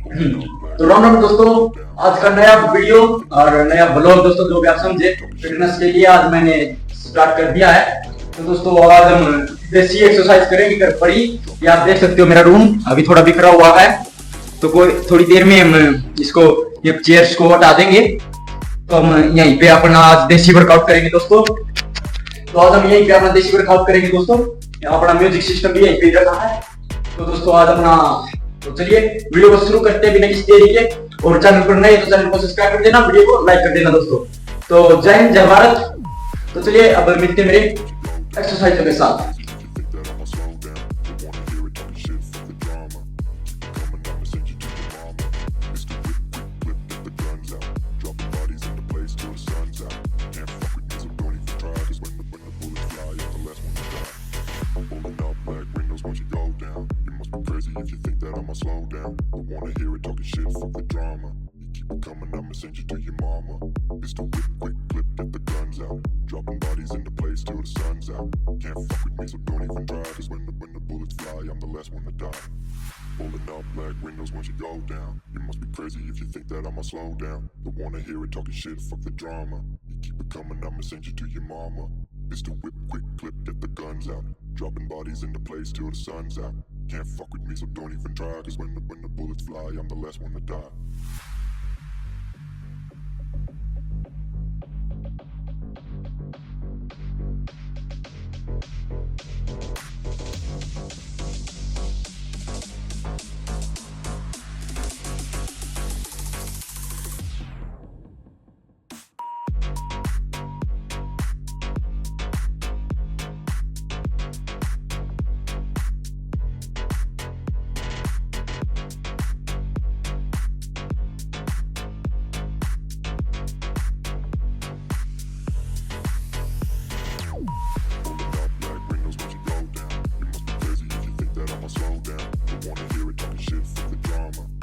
तो राम राम दोस्तों, आज का नया वीडियो और नया ब्लॉग दोस्तों, जो भी आप समझे फिटनेस के लिए आज मैंने स्टार्ट कर दिया है। तो दोस्तों आज हम देसी एक्सरसाइज करेंगे घर पर ही। ये आप देख सकते हो मेरा रूम अभी थोड़ा बिखरा हुआ है, तो कोई थोड़ी देर में हम इसको ये चेयर्स को हटा देंगे। तो हम यहीं पे अपना आज देसी वर्कआउट करेंगे दोस्तों। तो आज हम यहीं पे अपना देसी वर्कआउट करेंगे दोस्तों। अपना म्यूजिक सिस्टम भी यहीं पे रखा है। तो दोस्तों आज अपना तो चलिए वीडियो को शुरू करते हैं बिना किसी देरी के। और चैनल पर नए तो चैनल को सब्सक्राइब कर देना, वीडियो को लाइक कर देना दोस्तों। तो जय हिंद, जय भारत। तो चलिए अब मिलते हैं मेरे एक्सरसाइज के साथ। If you think that I'ma slow down, don't wanna hear it talking shit, fuck the drama. You keep it coming, I'ma send you to your mama. Pistol whip, quick clip, get the guns out. Dropping bodies into place till the sun's out. Can't fuck with me, so don't even try. Cause when the bullets fly, I'm the last one to die. Pulling up black windows once you go down. You must be crazy if you think that I'ma slow down. Don't wanna hear it talking shit, fuck the drama. You keep it coming, I'ma send you to your mama. Pistol whip, quick clip, get the guns out. Dropping bodies into place till the sun's out. Can't fuck with me, so don't even try. Cause when the bullets fly, I'm the last one to die. Slow down, don't wanna hear it talking shit, fuck the drama.